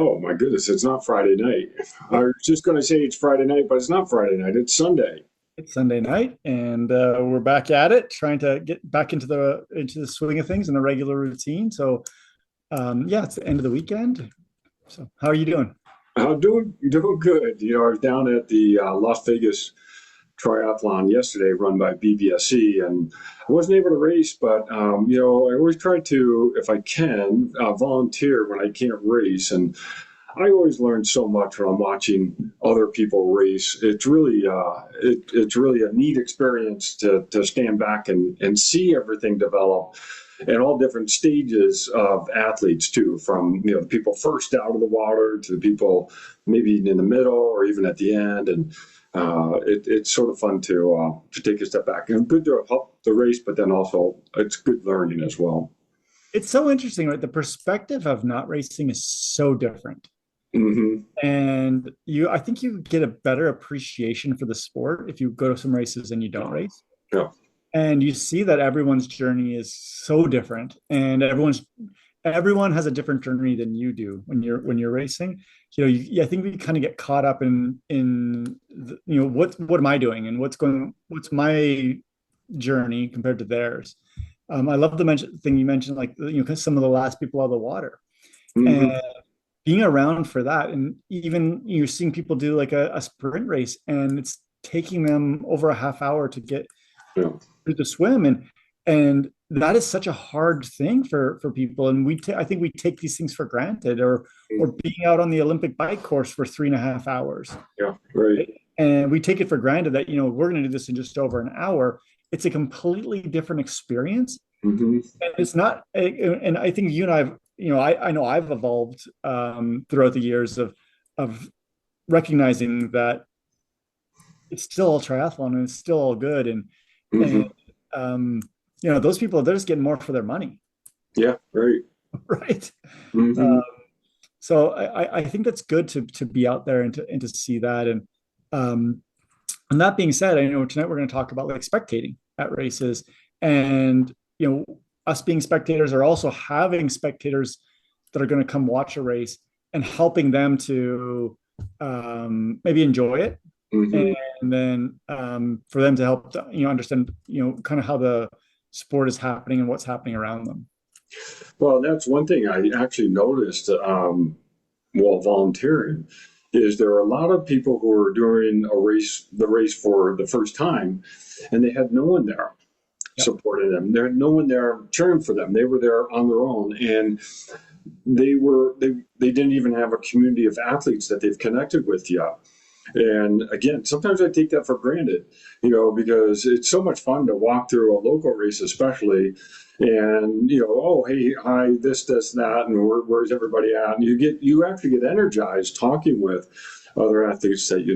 Oh my goodness, it's not Friday night. I was just going to say it's Friday night, but it's not Friday night. It's Sunday. It's Sunday night, and we're back at it, trying to get back into the swing of things and the regular routine. So, yeah, it's the end of the weekend. So, how are you doing? I'm doing good. I was down at the Las Vegas triathlon yesterday, run by BBSC, and I wasn't able to race, but I always try to, if I can, volunteer when I can't race, and I always learn so much when I'm watching other people race. It's really a neat experience to stand back and see everything develop and all different stages of athletes too, from the people first out of the water to the people maybe in the middle or even at the end, and it's sort of fun to take a step back and good to help the race, but then also it's good learning as well. It's so interesting, right? The perspective of not racing is so different, Hmm. and I think you get a better appreciation for the sport if you go to some races and you don't race. Yeah. And you see that everyone's journey is so different, and everyone has a different journey than you do when you're racing. I think we kind of get caught up in what am I doing and what's my journey compared to theirs. I love the thing you mentioned, like some of the last people out of the water, Hmm. and being around for that, and even you're seeing people do like a sprint race, and it's taking them over a half hour to get Yeah. through the swim, and that is such a hard thing for people, and I think we take these things for granted, or being out on the Olympic bike course for 3.5 hours, Yeah. Right. right? And we take it for granted that we're going to do this in just over an hour. It's a completely different experience, Hmm. and it's not, and I think you and I've I know I've evolved throughout the years of recognizing that it's still all triathlon and it's still all good, and Hmm. um, those people, they're just getting more for their money, Yeah. Right. right? Uh, Hmm. so I think that's good to be out there and to see that. Um, and that being said, I know tonight we're going to talk about like spectating at races, and us being spectators are also having spectators that are going to come watch a race and helping them to maybe enjoy it, Hmm. and then for them to help understand kind of how the sport is happening and what's happening around them. Well, that's one thing I actually noticed while volunteering is there are a lot of people who are doing the race for the first time, and they had no one there Yep. supporting them. There had no one there cheering for them. They were there on their own, and they didn't even have a community of athletes that they've connected with yet. And again, sometimes I take that for granted, because it's so much fun to walk through a local race, especially, and oh hey, hi, this, that, and where's everybody at? And you actually get energized talking with other athletes that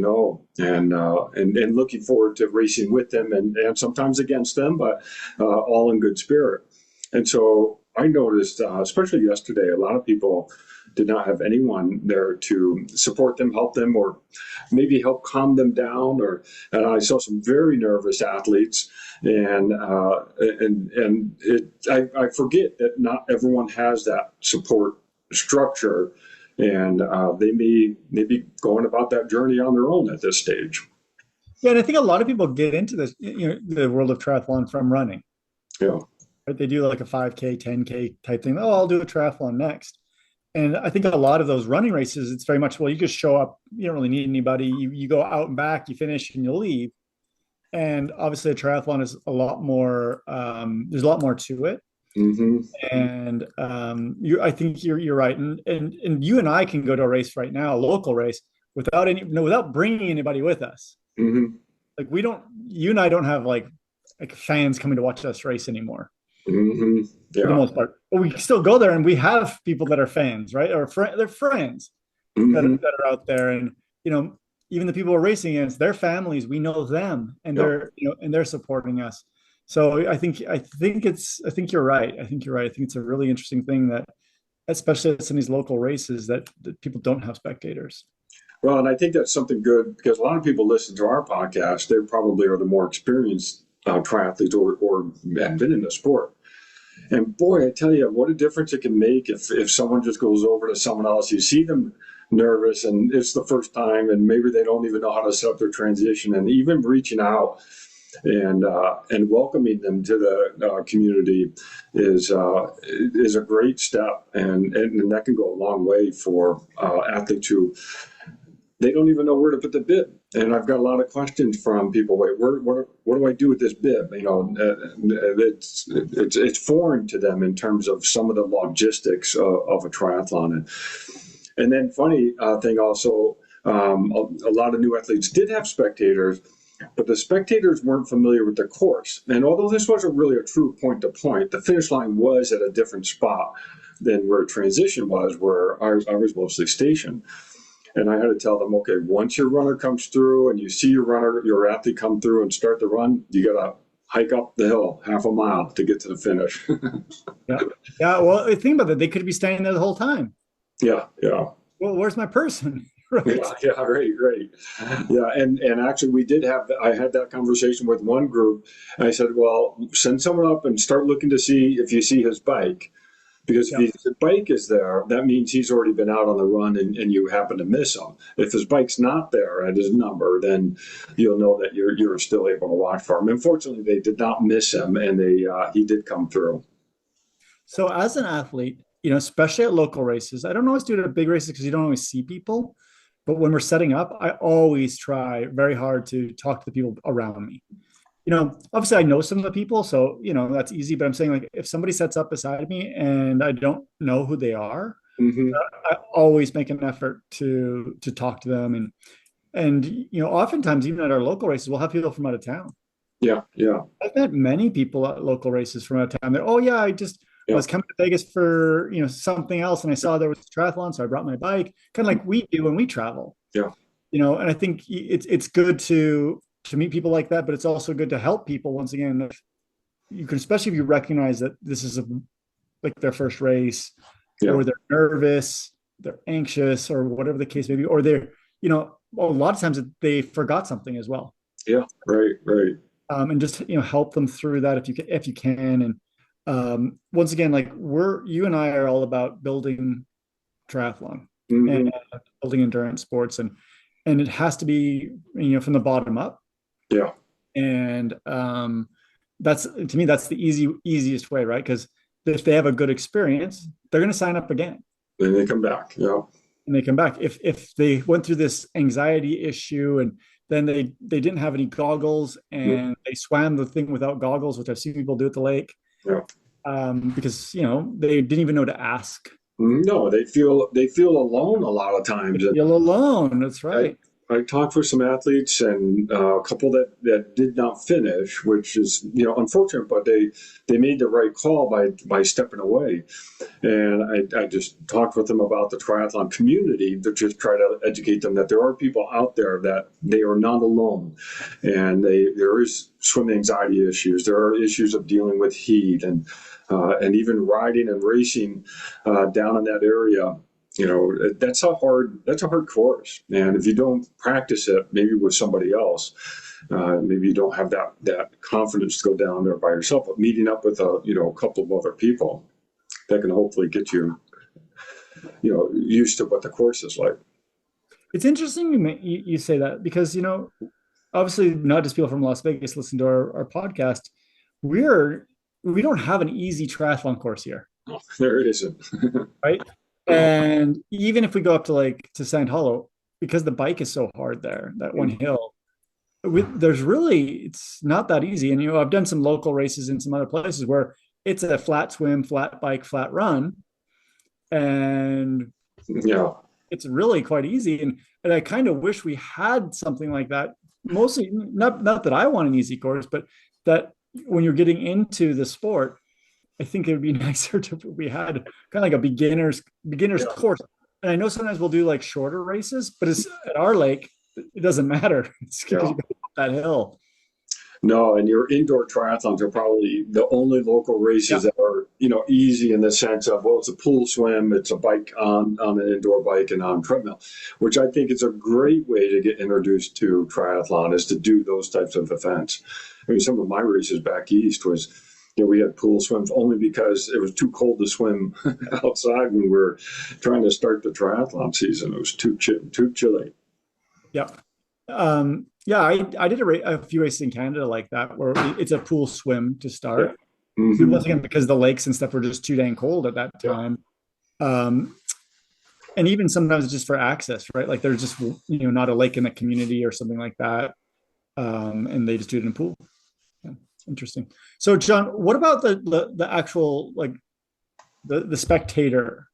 and looking forward to racing with them and sometimes against them, but all in good spirit. And so I noticed, especially yesterday, a lot of people did not have anyone there to support them, help them, or maybe help calm them down. And I saw some very nervous athletes, I forget that not everyone has that support structure, and they may be going about that journey on their own at this stage. Yeah, and I think a lot of people get into this, the world of triathlon from running. Yeah. Right? They do like a 5K, 10K type thing. Oh, I'll do a triathlon next. And I think a lot of those running races, it's very much, well, you just show up, you don't really need anybody. You go out and back, you finish, and you leave. And obviously, a triathlon is a lot more. There's a lot more to it. Hmm. And I think you're right. And you and I can go to a race right now, a local race, without any, no, without bringing anybody with us. Hmm. Like we don't, you and I don't have like fans coming to watch us race anymore Hmm. for the Yeah. most part. But we still go there, and we have people that are fans, right? Or they're friends Hmm. that are out there, and you know, even the people we're racing against, their families, we know them, and Yeah. they're supporting us. So I think you're right. I think you're right. I think it's a really interesting thing that, especially in these local races, that people don't have spectators. Well, and I think that's something good because a lot of people listen to our podcast. They probably are the more experienced triathletes or have been in the sport. And boy, I tell you, what a difference it can make if someone just goes over to someone else. You see them nervous and it's the first time and maybe they don't even know how to set up their transition, and even reaching out and welcoming them to the community is a great step, and that can go a long way for athletes who they don't even know where to put the bib. And I've got a lot of questions from people. Wait, what do I do with this bib? It's foreign to them in terms of some of the logistics of a triathlon. And then funny thing also, a lot of new athletes did have spectators, but the spectators weren't familiar with the course. And although this wasn't really a true point to point, the finish line was at a different spot than where transition was, where I was mostly stationed. And I had to tell them, okay, once your runner comes through and you see your athlete come through and start the run, you got to hike up the hill half a mile to get to the finish. Yeah. Yeah. Well, think about that. They could be standing there the whole time. Yeah. Yeah. Well, where's my person? Right. Yeah, right. Yeah, and actually I had that conversation with one group, and I said, well, send someone up and start looking to see if you see his bike. Because if his bike is there, that means he's already been out on the run and you happen to miss him. If his bike's not there at his number, then you'll know that you're still able to watch for him. Unfortunately, they did not miss him, and he did come through. So as an athlete, especially at local races, I don't always do it at big races because you don't always see people. But when we're setting up, I always try very hard to talk to the people around me. Obviously I know some of the people, so that's easy. But I'm saying, like, if somebody sets up beside me and I don't know who they are, Mm-hmm. I always make an effort to talk to them. And oftentimes even at our local races, we'll have people from out of town. Yeah, yeah, I've met many people at local races from out of town. They're, oh yeah, I yeah, was coming to Vegas for something else, and I saw there was a triathlon, so I brought my bike, kind of like we do when we travel. yeah, And I think it's good to meet people like that, but it's also good to help people. Once again, if you can, especially if you recognize that this is like their first race, yeah, or they're nervous, they're anxious, or whatever the case may be, or they're a lot of times they forgot something as well. yeah. Right. And just help them through that if you can. And once again, like you and I are all about building triathlon Mm-hmm. and building endurance sports, and it has to be from the bottom up. Yeah. And that's, to me, that's the easiest way, right? Because if they have a good experience, they're going to sign up again. Then they come back. Yeah. And they come back. If they went through this anxiety issue and then they didn't have any goggles Mm-hmm. and they swam the thing without goggles, which I've seen people do at the lake, Yeah. because they didn't even know to ask. No, they feel alone a lot of times. They feel alone. That's right. I talked with some athletes and a couple that did not finish, which is unfortunate, but they made the right call by stepping away. And I just talked with them about the triathlon community to just try to educate them that there are people out there that they are not alone, and there is swim anxiety issues. There are issues of dealing with heat and even riding and racing down in that area. That's a hard course, and if you don't practice it, maybe with somebody else, maybe you don't have that confidence to go down there by yourself. But meeting up with a couple of other people, that can hopefully get you used to what the course is like. It's interesting you say that, because obviously not just people from Las Vegas listen to our podcast. We don't have an easy triathlon course here, Oh, there it isn't. right? And even if we go up to Sand Hollow, because the bike is so hard there, that one hill, it's not that easy. And I've done some local races in some other places where it's a flat swim, flat bike, flat run, and Yeah, it's really quite easy. And I kind of wish we had something like that. Mostly, not that I want an easy course, but that when you're getting into the sport, I think it would be nicer if we had kind of like a beginner's yeah, course. And I know sometimes we'll do like shorter races, but it's at our lake, it doesn't matter. It's because yeah. you go up that hill. No, and your indoor triathlons are probably the only local Yeah. races that are easy in the sense of, well, it's a pool swim, it's a bike on an indoor bike and on treadmill, which I think is a great way to get introduced to triathlon, is to do those types of events. I mean, some of my races back east was we had pool swims only because it was too cold to swim outside when we were trying to start the triathlon season. It was too chilly. Yep. Yeah, I did a few races in Canada like that where it's a pool swim to Yeah. start. Hmm. Once again, because the lakes and stuff were just too dang cold at that Yeah. time. Um, and even sometimes it's just for access, right? Like there's just not a lake in the community or something like that, and they just do it in a pool. Yeah, interesting. So, John, what about the actual like the spectator?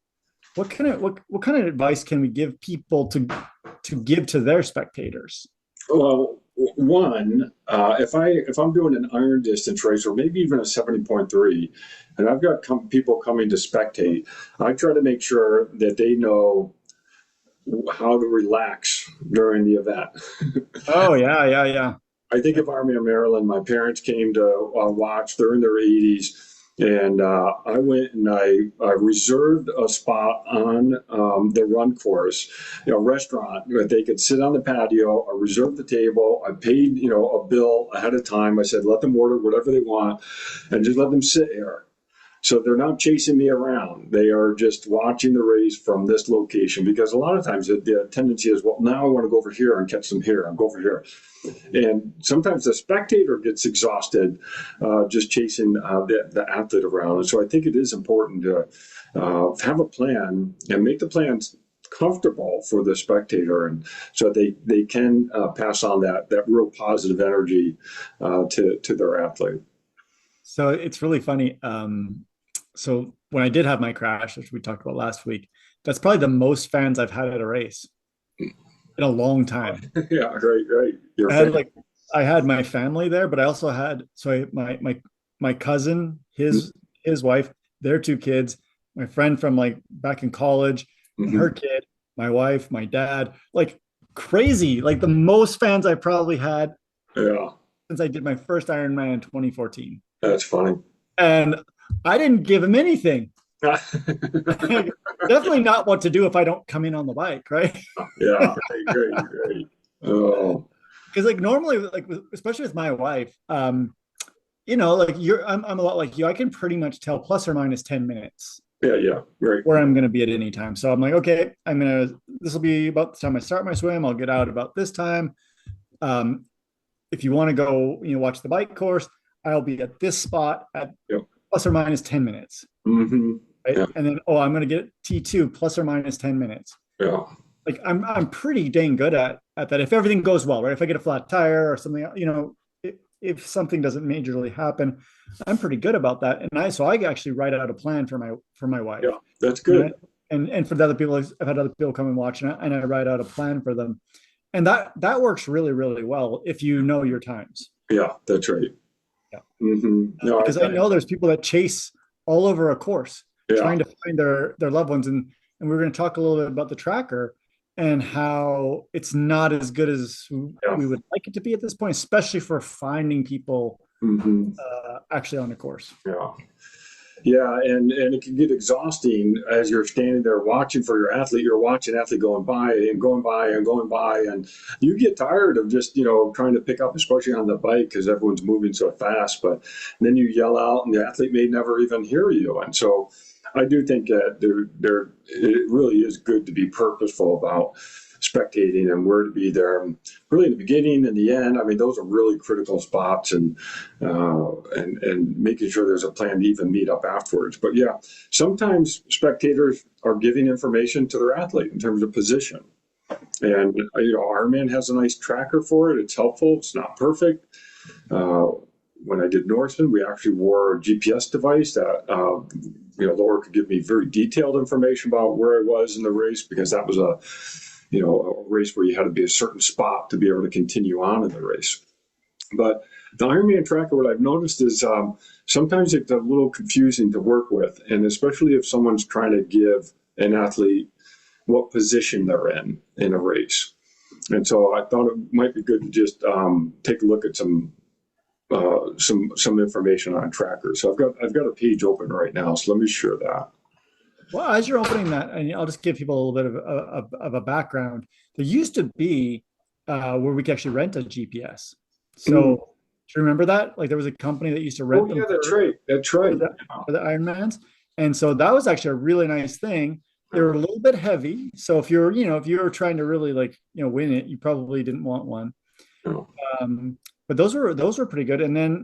What kind of advice can we give people to give to their spectators? Well, one, if I'm doing an iron distance race or maybe even a 70.3, and I've got people coming to spectate, I try to make sure that they know how to relax during the event. Oh yeah, yeah, yeah. I think of Ironman Maryland. My parents came to watch. They're in their 80s. And I went and I reserved a spot on the run course, restaurant that they could sit on the patio. I reserved the table. I paid, a bill ahead of time. I said, let them order whatever they want and just let them sit here. So they're not chasing me around. They are just watching the race from this location because a lot of times the tendency is, well, now I want to go over here and catch them here and go over here. And sometimes the spectator gets exhausted just chasing the athlete around. And so I think it is important to have a plan and make the plans comfortable for the spectator, and so they can pass on that real positive energy to their athlete. So it's really funny. So when I did have my crash, which we talked about last week, that's probably the most fans I've had at a race in a long time. Yeah, right, right. Your I had fan. like I had my family there, but I also had my cousin, his wife, their two kids, my friend from like back in college, and her Hmm. kid, my wife, my dad, like crazy, like the most fans I probably had Yeah, since I did my first Ironman in 2014. that's funny. And I didn't give him anything. Definitely not what to do if I don't come in on the bike, right? Yeah, right, great, great. Oh, Because like normally, like especially with my wife, like I'm a lot like you. I can pretty much tell plus or minus 10 minutes yeah, yeah, right. where I'm going to be at any time. So I'm like, okay, this will be about the time I start my swim. I'll get out about this time. Um, if you want to go, watch the bike course, I'll be at this spot at Yep. plus or minus 10 minutes. Hmm. Right. Yeah, And then, I'm going to get T2 plus or minus 10 minutes. yeah, Like I'm pretty dang good at that. If everything goes well, right? If I get a flat tire or something, if something doesn't majorly happen, I'm pretty good about that. And I actually write out a plan for my wife. yeah. That's You know, good. and for the other people, I've had other people come and watch, and I write out a plan for them, and that works really really well if you know your times. Yeah, that's right. Yeah, Hmm. No, because I know there's people that chase all over a course yeah, trying to find their loved ones, and we're going to talk a little bit about the tracker and how it's not as good as yeah. we would like it to be at this point, especially for finding people Hmm. actually on the course. Yeah. Yeah, and it can get exhausting as you're standing there watching for your athlete. You're watching athlete going by and going by and going by, and you get tired of just trying to pick up, especially on the bike because everyone's moving so fast. But then you yell out, and the athlete may never even hear you. And so, I do think that it really is good to be purposeful about spectating and where to be there. Really, in the beginning and the end, I mean, those are really critical spots, and making sure there's a plan to even meet up afterwards. But yeah, sometimes spectators are giving information to their athlete in terms of position. And Ironman has a nice tracker for it. It's helpful. It's not perfect. Uh, when I did Norseman, we actually wore a GPS device that Laura could give me very detailed information about where I was in the race because that was a race where you had to be a certain spot to be able to continue on in the race. But the Ironman tracker, what I've noticed is sometimes it's a little confusing to work with, and especially if someone's trying to give an athlete what position they're in a race. And so I thought it might be good to just take a look at some information on trackers. So I've got a page open right now, so let me share that. Well, as you're opening that, and I'll just give people a little bit of a background. There used to be where we could actually rent a GPS. Mm, So Do you remember that? Like there was a company that used to Oh rent them yeah, that's right. That's for right. the for the Ironmans. And so that was actually a really nice thing. They Yeah. were a little bit heavy. So if you're, if you were trying to really like, win it, you probably didn't want one. Yeah. Um, but those were pretty good. And then,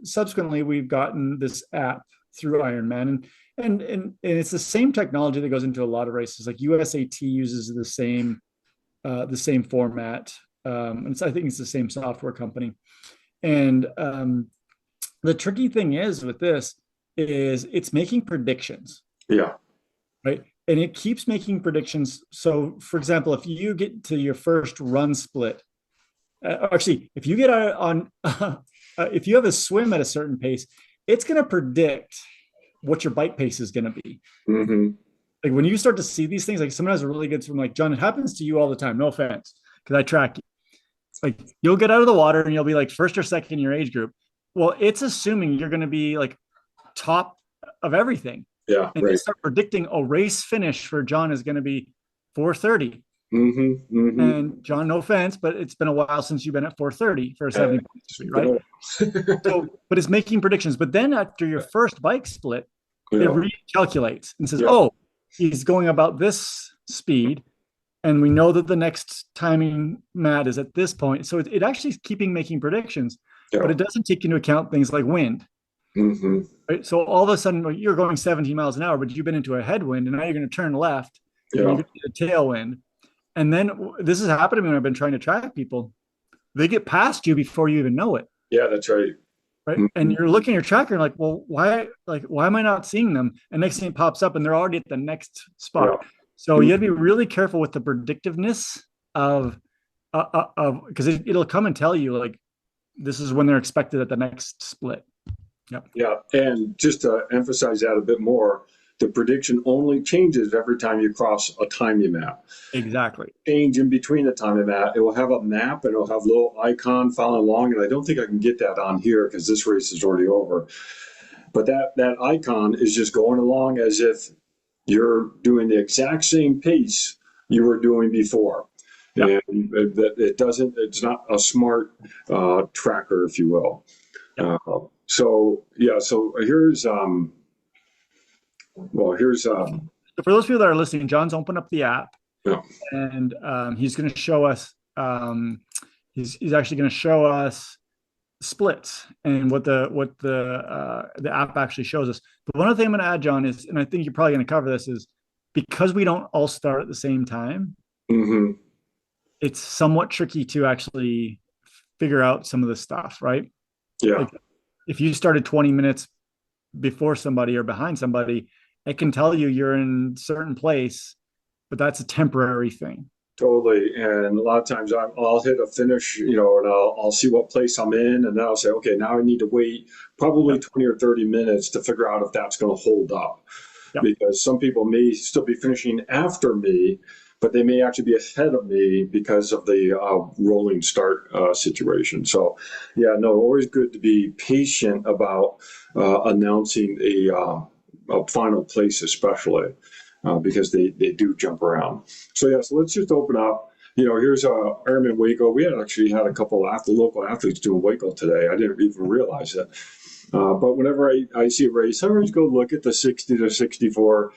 subsequently we've gotten this app through Ironman, and it's the same technology that goes into a lot of races. Like USAT uses the same format. I think it's the same software company. And the tricky thing is with this is it's making predictions, Yeah. right? And it keeps making predictions. So, for example, if you get to your first run split, actually, if you get on, if you have a swim at a certain pace, it's going to predict what your bike pace is going to be. Mm-hmm. Like when you start to see these things, like someone has a really good swim, like John, it happens to you all the time. No offense, because I track you. Like you'll get out of the water and you'll be like first or second in your age group. Well, it's assuming you're going to be like top of everything. Yeah. And they Right. start predicting a race finish for John is going to be 4:30. Mm-hmm. Mm-hmm. And John, no offense, but it's been a while since you've been at 4:30 for a 70 point It's speed, been a right? while. So, but it's making predictions. But then after your first bike split, it Yeah. recalculates and says, Yeah. oh, he's going about this speed. And we know that the next timing mat is at this point. So it actually is keeping making predictions, but Yeah. it doesn't take into account things like wind. Mm-hmm. Right? So all of a sudden you're going 17 miles an hour, but you've been into a headwind and now you're going to turn left and Yeah. you're going to get a tailwind. And then this has happened to me when I've been trying to track people. They get past you before you even know it. Yeah, that's right. Right. And Mm-hmm. you're looking at your tracker and like, well, why am I not seeing them? And next thing it pops up and they're already at the next Yeah. spot. So you got to be really careful with the predictiveness of because it'll come and tell you like this is when they're expected at the next split. Yep. Yeah, and just to emphasize that a bit more, the prediction only changes every time you cross a timing map. Exactly. Change in between the timing map, it will have a map and it'll have a little icon following along. And I don't think I can get that on here because this race is already over. But that icon is just going along as if you're doing the exact same pace you were doing before. Yep. And it's not a smart tracker, if you will. Yep. So here's So for those people that are listening, John's opened up the app yeah. and he's going to show us. He's actually going to show us splits and what the app actually shows us. But one other thing I'm going to add, John, is, and I think you're probably going to cover this, is because we don't all start at the same time. Mm-hmm. It's somewhat tricky to actually figure out some of the stuff, right? Yeah. Like if you started 20 minutes before somebody or behind somebody, it can tell you you're in a certain place, but that's a temporary thing. Totally. And a lot of times I'll hit a finish, and I'll see what place I'm in, and then I'll say, okay, now I need to wait probably Yep. 20 or 30 minutes to figure out if that's going to hold up. Yep. Because some people may still be finishing after me, but they may actually be ahead of me because of the rolling start situation. So, yeah, no, always good to be patient about announcing a final place, especially because they do jump around. So let's just open up. Here's Ironman Waco. We actually had a couple of local athletes doing Waco today. I didn't even realize it. But whenever I see a race, I always go look at the 60 to 64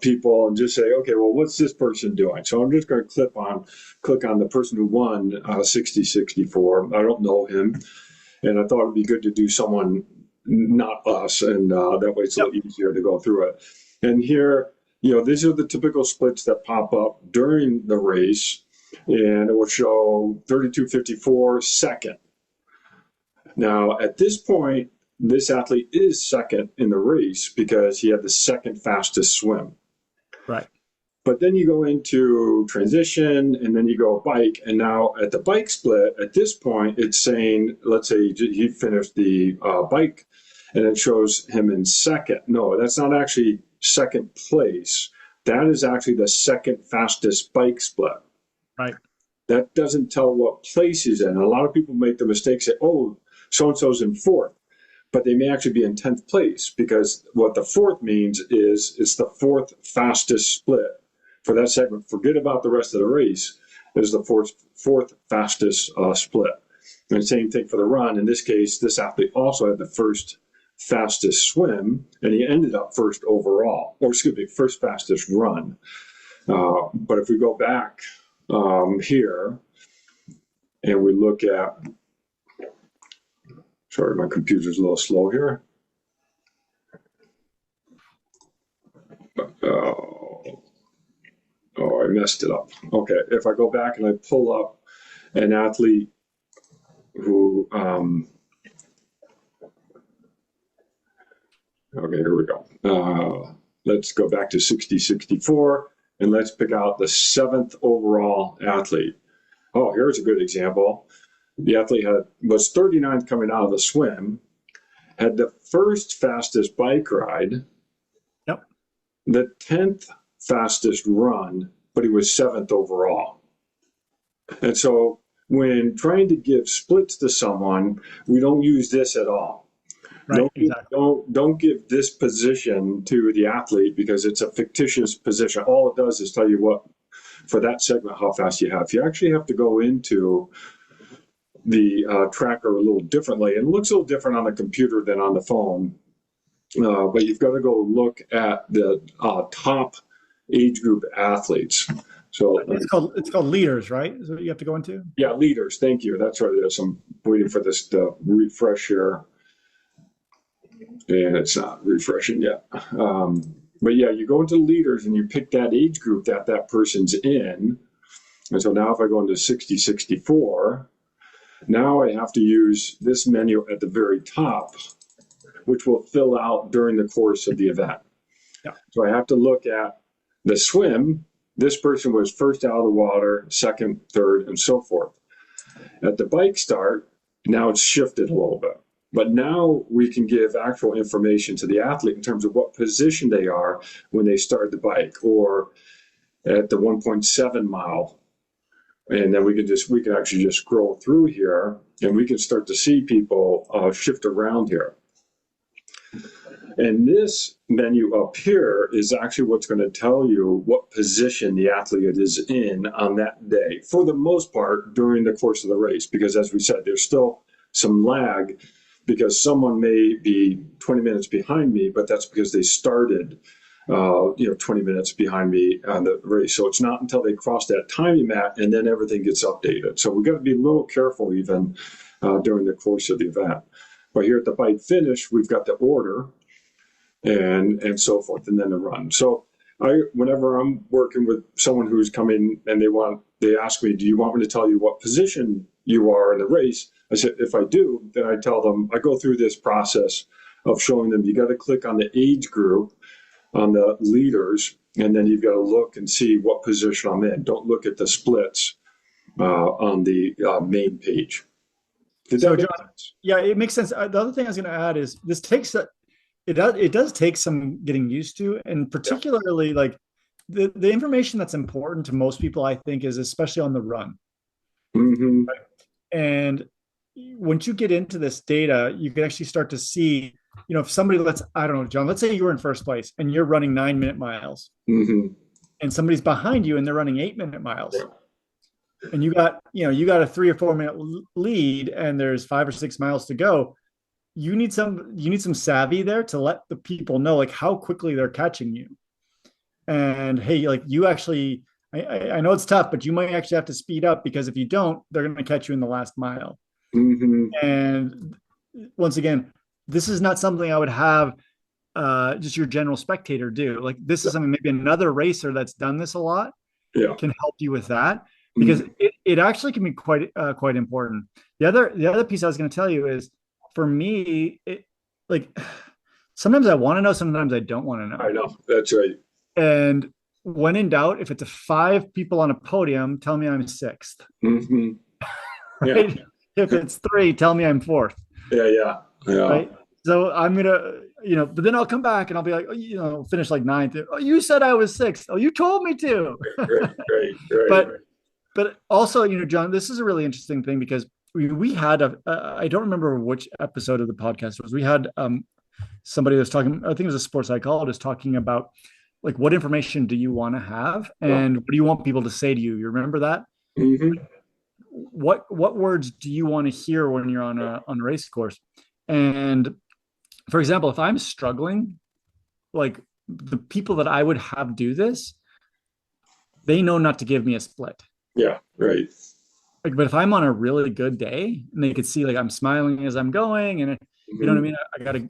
people and just say, okay, well, what's this person doing? So I'm just going to click on the person who won 60-64. I don't know him. And I thought it'd be good to do someone not us. And that way it's a Yep. little easier to go through it. And here, these are the typical splits that pop up during the race. And it will show 32:54 second. Now, at this point, this athlete is second in the race because he had the second fastest swim. Right. But then you go into transition and then you go bike. And now at the bike split, at this point, it's saying, let's say he finished the bike and it shows him in second. No, that's not actually second place. That is actually the second fastest bike split. Right. That doesn't tell what place he's in. And a lot of people make the mistake, say, oh, so-and-so's in fourth. But they may actually be in 10th place because what the fourth means is it's the fourth fastest split for that segment. Forget about the rest of the race. It is the fourth fastest split. And same thing for the run. In this case, this athlete also had the first fastest swim, and he ended up first overall, or excuse me, first fastest run. But if we go back here and we look at, sorry, my computer's a little slow here. Oh, I messed it up. Okay, if I go back and I pull up an athlete who, okay, here we go. Let's go back to 60-64 and let's pick out the 7th overall athlete. Oh, here's a good example. The athlete was 39th coming out of the swim, had the first fastest bike ride, Yep. the 10th fastest run, but he was 7th overall. And so when trying to give splits to someone, we don't use this at all. Right, exactly. Don't give this position to the athlete because it's a fictitious position. All it does is tell you what, for that segment, how fast you have. You actually have to go into the tracker a little differently. And it looks a little different on the computer than on the phone. But you've got to go look at the top age group athletes. So it's called leaders, right? Is what you have to go into? Yeah, leaders. Thank you. That's what it is. I'm waiting for this to refresh here. And it's not refreshing yet. But yeah, you go into leaders and you pick that age group that person's in. And so now if I go into 60-64, now I have to use this menu at the very top, which will fill out during the course of the event. Yeah. So I have to look at the swim. This person was first out of the water, second, third, and so forth. At the bike start, now it's shifted a little bit. But now we can give actual information to the athlete in terms of what position they are when they start the bike or at the 1.7 mile. And then we can actually just scroll through here and we can start to see people shift around here. And this menu up here is actually what's going to tell you what position the athlete is in on that day, for the most part, during the course of the race. Because as we said, there's still some lag because someone may be 20 minutes behind me, but that's because they started 20 minutes behind me on the race. So it's not until they cross that timing mat and then everything gets updated. So we've got to be a little careful even during the course of the event. But here at the bike finish, we've got the order and so forth, and then the run. So whenever I'm working with someone who's coming and they ask me, do you want me to tell you what position you are in the race? I said, if I do, then I tell them, I go through this process of showing them, you got to click on the age group on the leaders, and then you've got to look and see what position I'm in. Don't look at the splits on the main page. Did that make sense? Yeah, it makes sense. The other thing I was going to add is this takes it does take some getting used to, and particularly like the information that's important to most people, I think, is especially on the run. Mm-hmm. Right? And once you get into this data, you can actually start to see, if somebody, I don't know, John, let's say you were in first place and you're running 9-minute miles, mm-hmm. and somebody's behind you and they're running 8-minute miles. And you got a 3 or 4 minute lead and there's 5 or 6 miles to go. You need some savvy there to let the people know like how quickly they're catching you. And hey, like you actually, I know it's tough, but you might actually have to speed up because if you don't, they're going to catch you in the last mile. Mm-hmm. And once again, this is not something I would have just your general spectator do. Like this is something maybe another racer that's done this a lot can help you with that, because it actually can be quite important. The other piece I was going to tell you is, for me, sometimes I want to know, sometimes I don't want to know. I know, that's right. And when in doubt, if it's 5 people on a podium, tell me I'm 6th. Mm-hmm. Right? Yeah. If it's 3, tell me I'm 4th. Yeah. Right. So I'm gonna, but then I'll come back and I'll be like, finish like 9th. Oh, you said I was 6th. Oh, you told me to. Right. But also, John, this is a really interesting thing because we had I don't remember which episode of the podcast it was. We had somebody that's talking, I think it was a sports psychologist, talking about like what information do you want to have and what do you want people to say to you? You remember that? Mm-hmm. what words do you want to hear when you're on a race course? And for example, if I'm struggling, like the people that I would have do this, they know not to give me a split. Yeah, right. Like, but if I'm on a really good day and they could see like I'm smiling as I'm going, and you know what I Hmm. mean,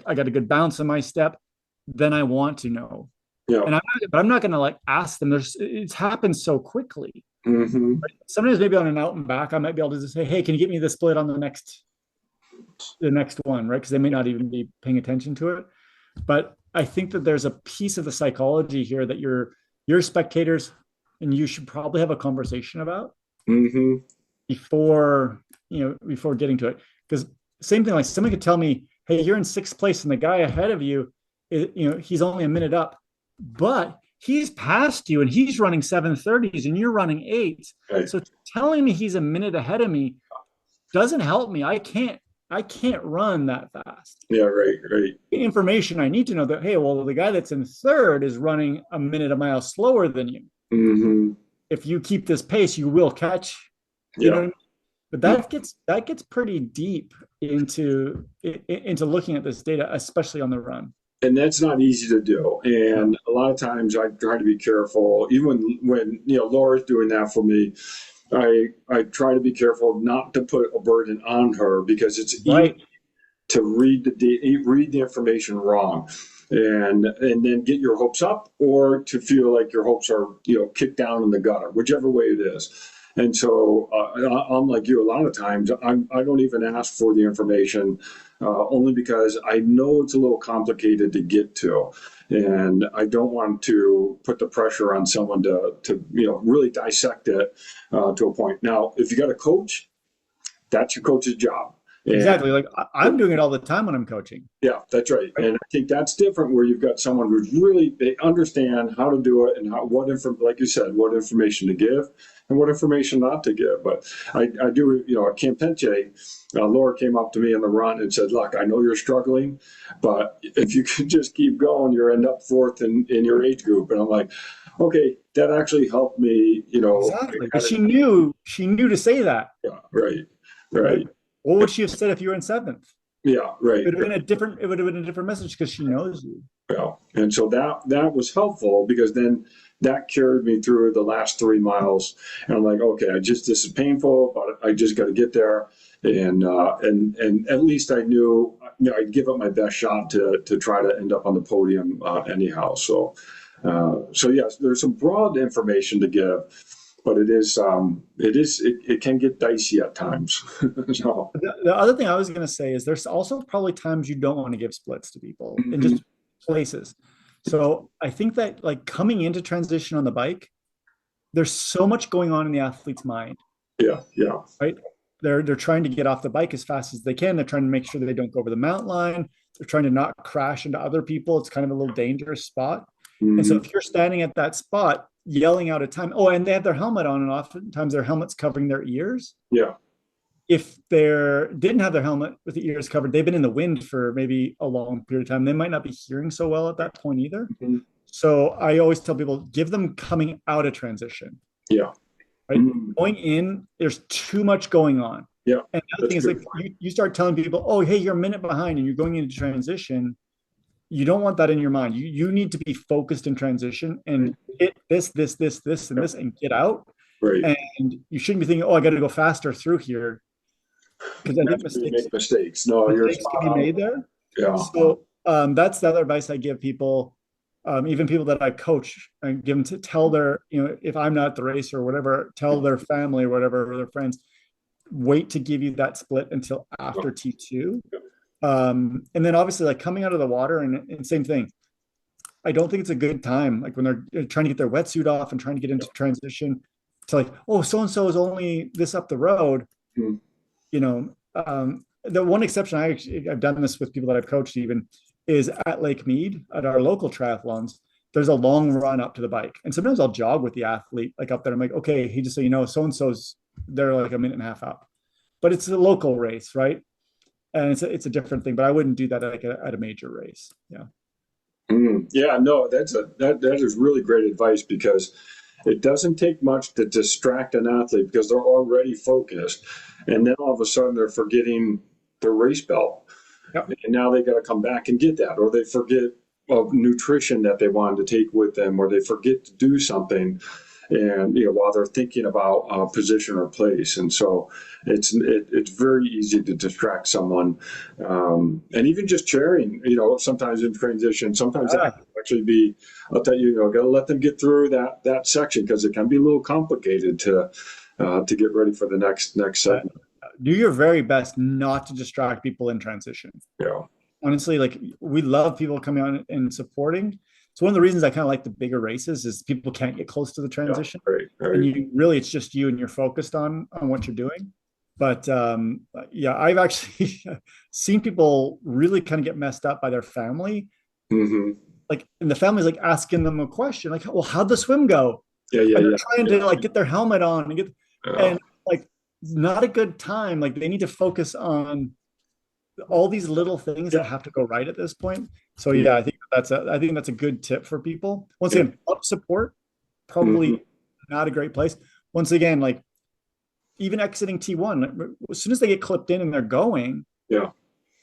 I got a good bounce in my step, then I want to know. Yeah. And I'm not gonna like ask them. It's happened so quickly. Hmm. Sometimes maybe on an out and back, I might be able to just say, "Hey, can you get me the split on the next one?" Right? Because they may not even be paying attention to it. But I think that there's a piece of the psychology here that you're spectators, and you should probably have a conversation about Hmm. before getting to it. Because same thing, like someone could tell me, "Hey, you're in sixth place, and the guy ahead of you, he's only a minute up, but he's passed you, and he's running 7:30s, and you're running eights. Right. So telling me he's a minute ahead of me doesn't help me. I can't run that fast. Yeah, right, right. Information I need to know that, hey, well, the guy that's in third is running a minute a mile slower than you. Hmm. If you keep this pace, you will catch, you Yeah. know. But that gets pretty deep into looking at this data, especially on the run. And that's not easy to do. No. And a lot of times I try to be careful, even when Laura's doing that for me. I try to be careful not to put a burden on her because it's easy Right. to read the information wrong, and then get your hopes up, or to feel like your hopes are kicked down in the gutter, whichever way it is. And so I'm like you. A lot of times I don't even ask for the information, only because I know it's a little complicated to get to, and I don't want to put the pressure on someone to really dissect it to a point. Now, if you got a coach, that's your coach's job. And Exactly. Like I'm doing it all the time when I'm coaching. yeah, that's right. Right. And I think that's different where you've got someone who's really, they understand how to do it and like you said, what information to give and what information not to give. But I do, at Campeche, Laura came up to me in the run and said, look, I know you're struggling, but if you could just keep going, you'll end up fourth in your age group. And I'm like, okay, that actually helped me, Exactly. kind Because of, she knew to say that, yeah, right, right? right. What would she have said if you were in seventh? Yeah, right. It would have been a different message because she knows you. Yeah. And so that was helpful because then that carried me through the last 3 miles. And I'm like, okay, this is painful, but I just got to get there. And at least I knew, I'd give it my best shot to try to end up on the podium anyhow. So yes, there's some broad information to give, but it can get dicey at times. So The other thing I was going to say is there's also probably times you don't want to give splits to people in mhm. just places. So I think that like coming into transition on the bike, there's so much going on in the athlete's mind, Yeah, yeah. right? They're trying to get off the bike as fast as they can. They're trying to make sure that they don't go over the mountain line. They're trying to not crash into other people. It's kind of a little dangerous spot. And so Hmm. if you're standing at that spot yelling out a time, oh, and they have their helmet on, and oftentimes their helmet's covering their ears. Yeah. If they didn't have their helmet with the ears covered, they've been in the wind for maybe a long period of time. They might not be hearing so well at that point either. Mhm. So I always tell people, give them coming out of transition, Yeah. right? Mhm. Going in, there's too much going on. Yeah, And the other that's thing is like good. you start telling people, oh, hey, you're a minute behind and you're going into transition. You don't want that in your mind. You need to be focused in transition and Right. hit this, and Yeah, this and get out. right. And you shouldn't be thinking, oh, I got to go faster through here because I think That's where you mistakes make mistakes. No, you're mistakes can spot be on. made there. Yeah. So that's the other advice I give people, even people that I coach, and give them to tell their, if I'm not at the race or whatever, tell their family or whatever, or their friends, wait to give you that split until after T2. And then obviously like coming out of the water and same thing. I don't think it's a good time, like when they're trying to get their wetsuit off and trying to get into transition to like, oh, so and so is only this up the road. Mhm. The one exception I've done this with people that I've coached even is at Lake Mead at our local triathlons. There's a long run up to the bike, and sometimes I'll jog with the athlete like up there. I'm like, okay, he just so you know, so and so's they're like a minute and a half up, but it's a local race, right? And it's a different thing. But I wouldn't do that like at a major race. Yeah. Yeah, no, that is really great advice because it doesn't take much to distract an athlete because they're already focused, and then all of a sudden they're forgetting their race belt, Yep. and now they got to come back and get that, or they forget of nutrition that they wanted to take with them, or they forget to do something, and while they're thinking about position or place, and so it's very easy to distract someone, and even just cheering. Sometimes in transition, sometimes that can actually be. I'll tell you, got to let them get through that section because it can be a little complicated to get ready for the next segment. Do your very best not to distract people in transition. Yeah. Honestly, like we love people coming on and supporting. So one of the reasons I kind of like the bigger races is people can't get close to the transition, Yeah, right. and you really it's just you and you're focused on what you're doing. But yeah, I've actually seen people really kind of get messed up by their family. Mm-hmm. Like, and the family's like asking them a question, like, "Well, how'd the swim go?" Yeah. And they're trying to like get their helmet on and Yeah. and like not a good time. Like they need to focus on all these little things that have to go right at this point. So yeah, I think that's a good tip for people. Once Yeah. again, up support, Mm-hmm. probably not a great place. Once again, like even exiting T1, as soon as they get clipped in and they're going, Yeah.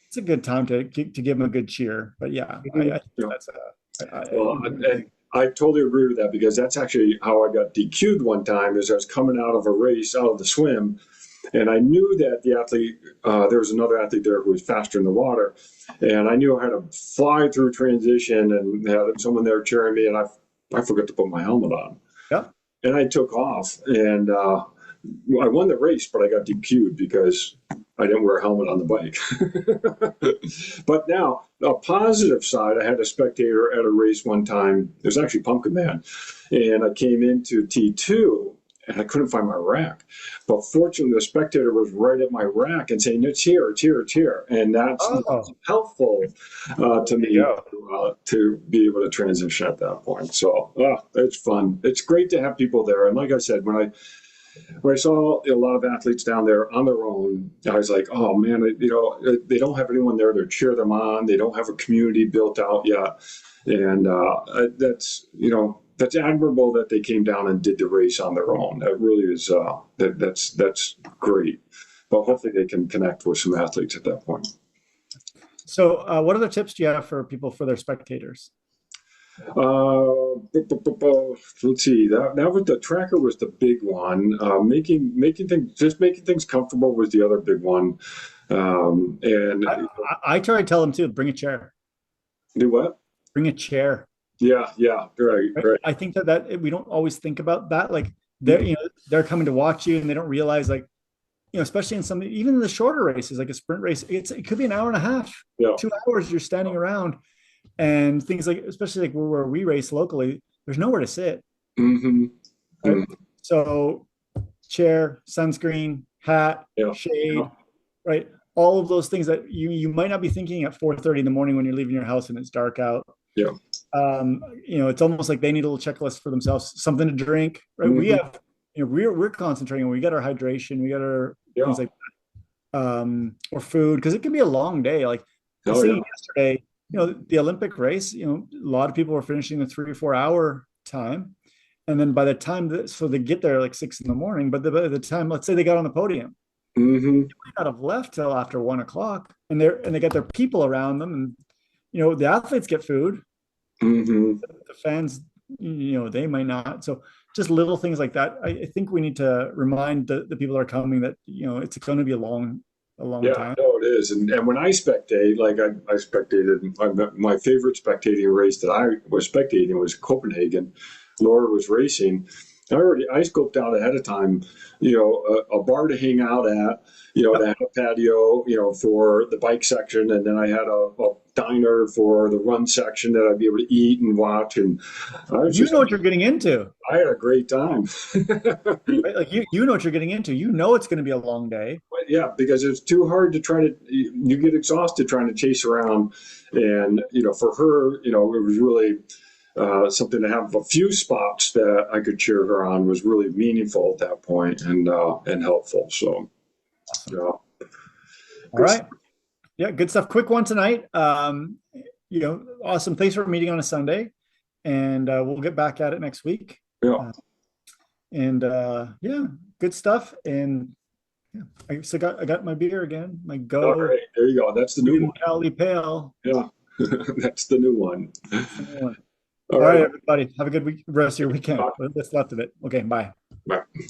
it's a good time to give them a good cheer. But yeah, Mm-hmm. I think Yeah. that's Well, and I totally agree with that because that's actually how I got DQ'd one time. Is I was coming out of a race, out of the swim, and I knew that the athlete, there was another athlete there who was faster in the water, and I knew I had to fly through transition and had someone there cheering me, and I forgot to put my helmet on, yeah. and I took off, and I won the race, but I got DQ'd because I didn't wear a helmet on the bike. But now, a positive side, I had a spectator at a race one time. It was actually Pumpkin Man. And I came into T2 and I couldn't find my rack. But fortunately, the spectator was right at my rack and saying, it's here, it's here, it's here. And that's helpful to me to be able to transition at that point. So it's fun. It's great to have people there. And like I said, when I saw a lot of athletes down there on their own, I was like, oh man, they don't have anyone there to cheer them on. They don't have a community built out yet. And that's admirable that they came down and did the race on their own. That really is, that's great. But hopefully they can connect with some athletes at that point. So what other tips do you have for people for their spectators? Let's see. That was the tracker was the big one. Making things comfortable was the other big one. And I try to tell them too, bring a chair. Do what? Bring a chair. Yeah, right. I think that we don't always think about that. Like they're coming to watch you and they don't realize like, especially in some, even in the shorter races, like a sprint race, it could be an hour and a half, 2 hours you're standing around. And things like, especially like where we race locally, there's nowhere to sit. Mm-hmm. Right? Mm-hmm. So chair, sunscreen, hat, shade, right? All of those things that you might not be thinking at 4:30 in the morning when you're leaving your house and it's dark out. Yeah. It's almost like they need a little checklist for themselves, something to drink, right? Mm-hmm. We have, we're concentrating. We got our hydration, we got our things like that, or food, because it can be a long day. Like I was saying yesterday, the Olympic race, a lot of people were finishing the 3 or 4 hour time. And then by the time so they get there like 6 a.m, but by the time, let's say they got on the podium, they might not have left till after 1 o'clock, and they got their people around them, and the athletes get food, the fans, they might not. So just little things like that. I think we need to remind the people that are coming that it's going to be a long time. No, it is. And when I spectate, like I spectated, my favorite spectating race that I was spectating was Copenhagen. Laura was racing. I scoped out ahead of time, a bar to hang out at, they had a patio, for the bike section. And then I had a diner for the run section that I'd be able to eat and watch. And know what you're getting into. I had a great time. Right? Like you know what you're getting into. It's going to be a long day. But yeah, because it's too hard to you get exhausted trying to chase around. And, for her, it was really something to have a few spots that I could cheer her on was really meaningful at that point and helpful. So, awesome. All right. Yeah, good stuff. Quick one tonight. Awesome. Thanks for meeting on a Sunday, and we'll get back at it next week. Yeah. And yeah, good stuff. And yeah, I got my beer again, my All Go right, there you go. That's the new Green one. Cali Pale. Yeah, that's the new one. That's the new one. All All right, right. everybody, have a good week, rest of your weekend. What's left of it. Okay, bye. Bye.